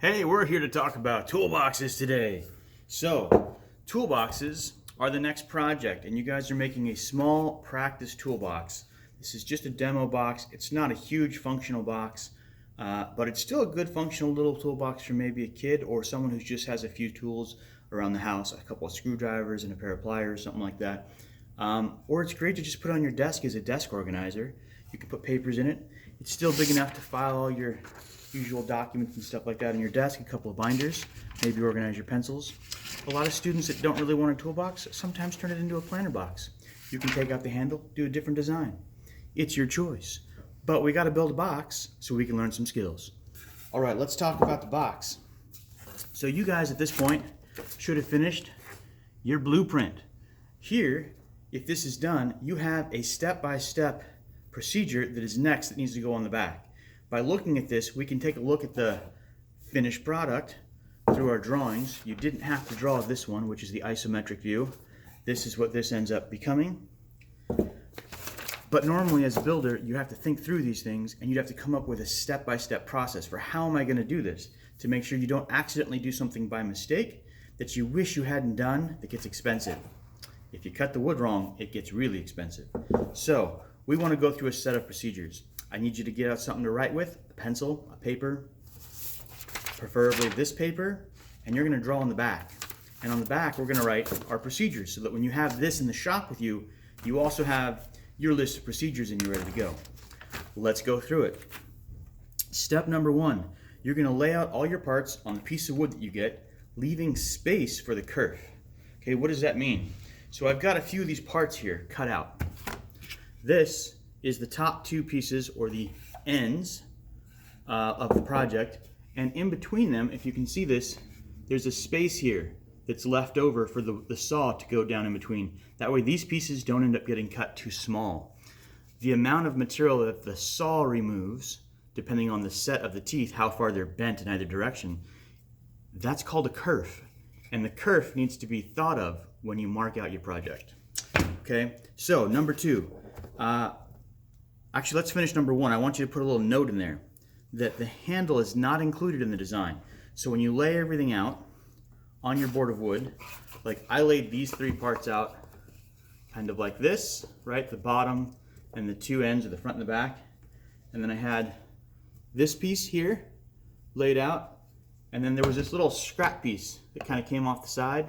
Hey, we're here to talk about toolboxes today. So, toolboxes are the next project, and you guys are making a small practice toolbox. This is just a demo box. It's not a huge functional box, but it's still a good functional little toolbox for maybe a kid or someone who just has a few tools around the house, a couple of screwdrivers and a pair of pliers, something like that. Or it's great to just put on your desk as a desk organizer. You can put papers in it. It's still big enough to file all your usual documents and stuff like that on your desk, a couple of binders, maybe organize your pencils. A lot of students that don't really want a toolbox sometimes turn it into a planner box. You can take out the handle, do a different design. It's your choice. But we got to build a box so we can learn some skills. All right, let's talk about the box. So you guys at this point should have finished your blueprint. Here, if this is done, you have a step-by-step procedure that is next that needs to go on the back. By looking at this, we can take a look at the finished product through our drawings. You didn't have to draw this one, which is the isometric view. This is what this ends up becoming. But normally as a builder, you have to think through these things and you'd have to come up with a step-by-step process for how am I going to do this to make sure you don't accidentally do something by mistake that you wish you hadn't done that gets expensive. If you cut the wood wrong, it gets really expensive. So we want to go through a set of procedures. I need you to get out something to write with, a pencil, a paper, preferably this paper, and you're going to draw on the back. And on the back, we're going to write our procedures so that when you have this in the shop with you, you also have your list of procedures and you're ready to go. Let's go through it. Step number one, you're going to lay out all your parts on the piece of wood that you get, leaving space for the kerf. Okay, what does that mean? So I've got a few of these parts here cut out. This is the top two pieces or the ends of the project, and in between them, if you can see this, there's a space here that's left over for the saw to go down in between. That way these pieces don't end up getting cut too small. The amount of material that the saw removes, depending on the set of the teeth, how far they're bent in either direction, that's called a kerf, and the kerf needs to be thought of when you mark out your project. Okay, so number two, actually, let's finish number one. I want you to put a little note in there that the handle is not included in the design. So when you lay everything out on your board of wood, like I laid these three parts out kind of like this, right? The bottom and the two ends of the front and the back. And then I had this piece here laid out. And then there was this little scrap piece that kind of came off the side.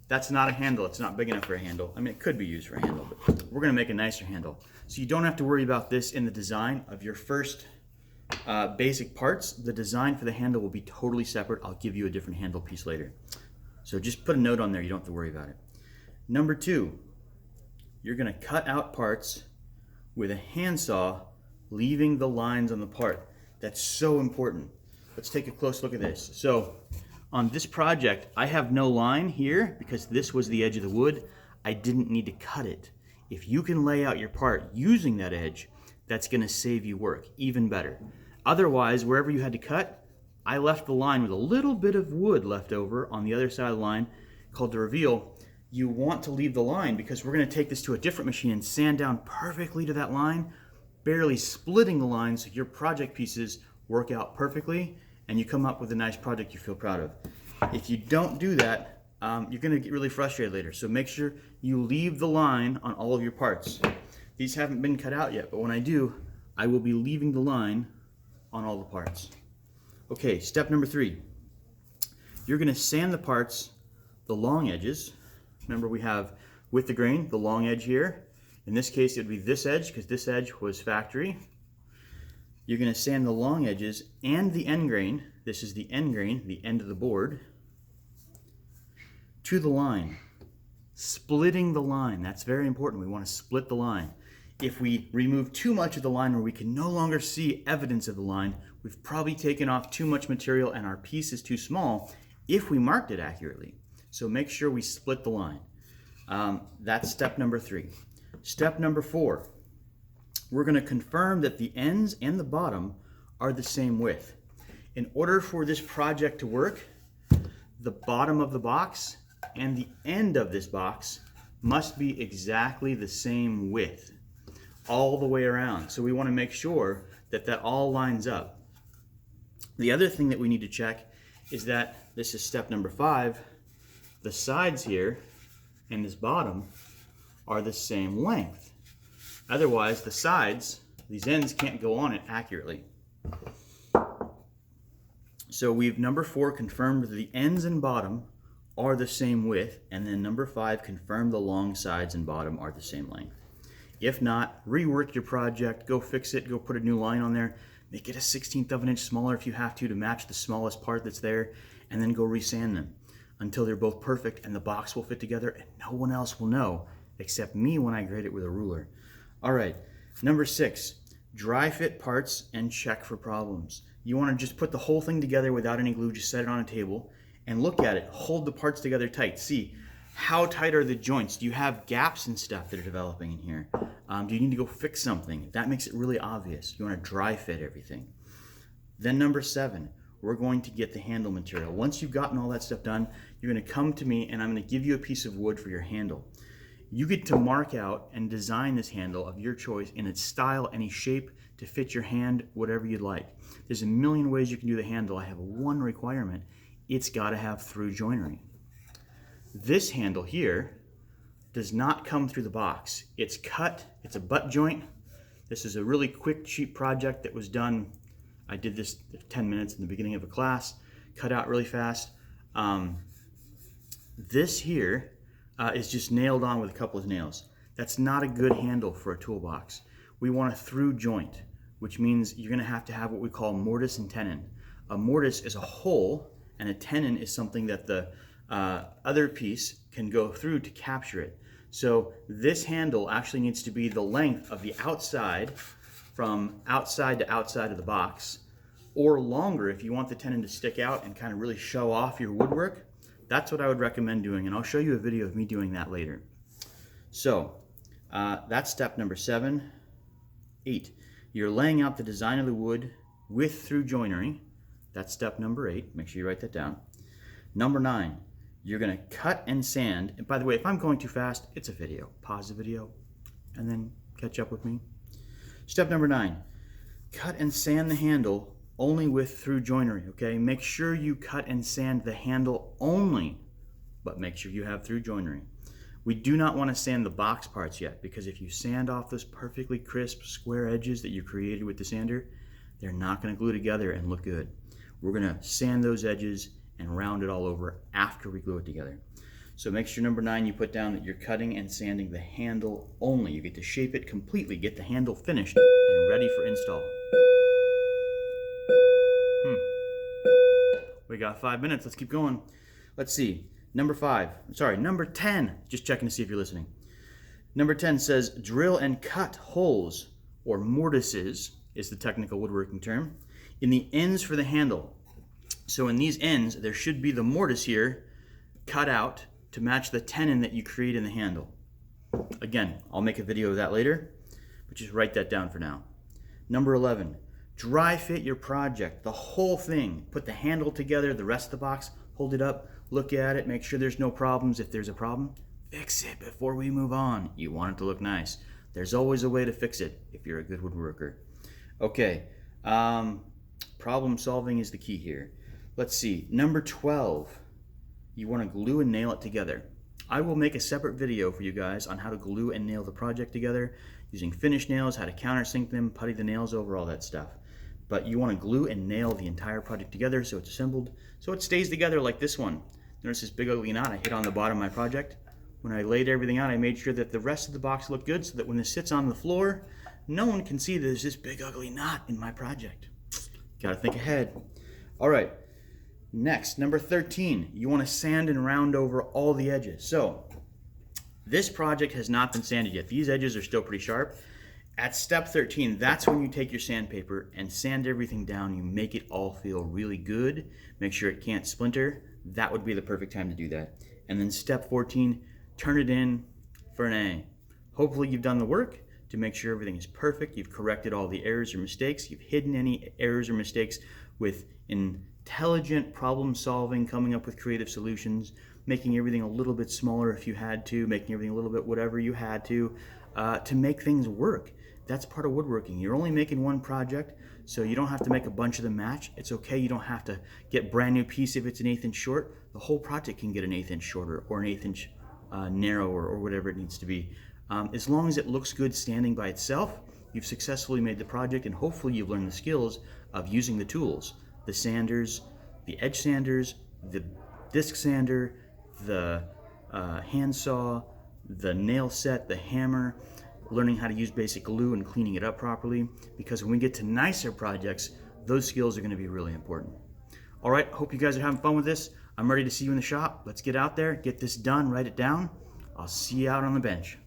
That's not a handle. It's not big enough for a handle. I mean, it could be used for a handle, but we're going to make a nicer handle. So you don't have to worry about this in the design of your first basic parts. The design for the handle will be totally separate. I'll give you a different handle piece later. So just put a note on there. You don't have to worry about it. Number two, you're going to cut out parts with a handsaw, leaving the lines on the part. That's so important. Let's take a close look at this. So on this project, I have no line here because this was the edge of the wood. I didn't need to cut it. If you can lay out your part using that edge, that's going to save you work, even better. Otherwise, wherever you had to cut, I left the line with a little bit of wood left over on the other side of the line called the reveal. You want to leave the line because we're going to take this to a different machine and sand down perfectly to that line, barely splitting the line so your project pieces work out perfectly and you come up with a nice project you feel proud of. If you don't do that, you're going to get really frustrated later. So make sure you leave the line on all of your parts. These haven't been cut out yet, but when I do, I will be leaving the line on all the parts. Okay, step number three. You're going to sand the parts, the long edges. Remember we have with the grain, the long edge here. In this case, it would be this edge because this edge was factory. You're going to sand the long edges and the end grain. This is the end grain, the end of the board, to the line. Splitting the line. That's very important. We want to split the line. If we remove too much of the line where we can no longer see evidence of the line, we've probably taken off too much material and our piece is too small if we marked it accurately. So make sure we split the line. That's step number three. Step number four. We're going to confirm that the ends and the bottom are the same width. In order for this project to work, the bottom of the box and the end of this box must be exactly the same width all the way around. So we want to make sure that that all lines up. The other thing that we need to check is that this is step number 5. The sides here and this bottom are the same length. Otherwise, the sides, these ends can't go on it accurately. So we've, number 4, confirmed that the ends and bottom are the same width, and then number 5, confirmed the long sides and bottom are the same length. If not, rework your project, go fix it, go put a new line on there, make it a 1/16 of an inch smaller if you have to match the smallest part that's there, and then go resand them until they're both perfect and the box will fit together and no one else will know except me when I grade it with a ruler. All right, number 6, dry fit parts and check for problems. You want to just put the whole thing together without any glue, just set it on a table and look at it. Hold the parts together tight. See, how tight are the joints? Do you have gaps and stuff that are developing in here? Do you need to go fix something? That makes it really obvious. You want to dry fit everything. Then number 7, we're going to get the handle material. Once you've gotten all that stuff done, you're going to come to me and I'm going to give you a piece of wood for your handle. You get to mark out and design this handle of your choice in its style, any shape, to fit your hand, whatever you'd like. There's a million ways you can do the handle. I have one requirement. It's got to have through joinery. This handle here does not come through the box. It's cut, it's a butt joint. This is a really quick, cheap project that was done. I did this 10 minutes in the beginning of a class, cut out really fast. This here is just nailed on with a couple of nails. That's not a good handle for a toolbox. We want a through joint, which means you're gonna have to have what we call mortise and tenon. A mortise is a hole, and a tenon is something that the other piece can go through to capture it. So this handle actually needs to be the length of the outside, from outside to outside of the box, or longer if you want the tenon to stick out and kind of really show off your woodwork. That's what I would recommend doing, and I'll show you a video of me doing that later. So that's step number 7. 8, you're laying out the design of the wood with through joinery. That's step number 8. Make sure you write that down. Number 9, you're going to cut and sand. And by the way, if I'm going too fast, it's a video. Pause the video and then catch up with me. Step number 9, cut and sand the handle only with through joinery, okay? Make sure you cut and sand the handle only, but make sure you have through joinery. We do not want to sand the box parts yet, because if you sand off those perfectly crisp square edges that you created with the sander, they're not going to glue together and look good. We're going to sand those edges and round it all over after we glue it together. So make sure number 9 you put down that you're cutting and sanding the handle only. You get to shape it completely, get the handle finished and ready for install. We got 5 minutes, let's keep going. Let's see, number 10, just checking to see if you're listening. Number 10 says drill and cut holes, or mortises is the technical woodworking term, in the ends for the handle. So in these ends, there should be the mortise here cut out to match the tenon that you create in the handle. Again, I'll make a video of that later, but just write that down for now. Number 11, dry fit your project, the whole thing. Put the handle together, the rest of the box, hold it up, look at it, make sure there's no problems. If there's a problem, fix it before we move on. You want it to look nice. There's always a way to fix it if you're a good woodworker. Okay, problem solving is the key here. Let's see, number 12, you want to glue and nail it together. I will make a separate video for you guys on how to glue and nail the project together using finish nails, how to countersink them, putty the nails over, all that stuff. But you want to glue and nail the entire project together so it's assembled, so it stays together like this one. Notice this big ugly knot I hit on the bottom of my project. When I laid everything out, I made sure that the rest of the box looked good so that when this sits on the floor, no one can see that there's this big ugly knot in my project. Gotta think ahead. All right, next, number 13, you want to sand and round over all the edges. So this project has not been sanded yet. These edges are still pretty sharp. At step 13, that's when you take your sandpaper and sand everything down. You make it all feel really good. Make sure it can't splinter. That would be the perfect time to do that. And then step 14, turn it in for an A. Hopefully you've done the work to make sure everything is perfect. You've corrected all the errors or mistakes. You've hidden any errors or mistakes with intelligent problem solving, coming up with creative solutions, making everything a little bit smaller if you had to, making everything a little bit whatever you had to make things work. That's part of woodworking. You're only making one project, so you don't have to make a bunch of them match. It's okay, you don't have to get brand new piece if it's an 1/8 inch short. The whole project can get an 1/8 inch shorter or an 1/8 inch narrower or whatever it needs to be. As long as it looks good standing by itself, you've successfully made the project, and hopefully you've learned the skills of using the tools, the sanders, the edge sanders, the disc sander, the handsaw, the nail set, the hammer, learning how to use basic glue and cleaning it up properly, because when we get to nicer projects, those skills are going to be really important. All right, hope you guys are having fun with this. I'm ready to see you in the shop. Let's get out there, get this done, write it down. I'll see you out on the bench.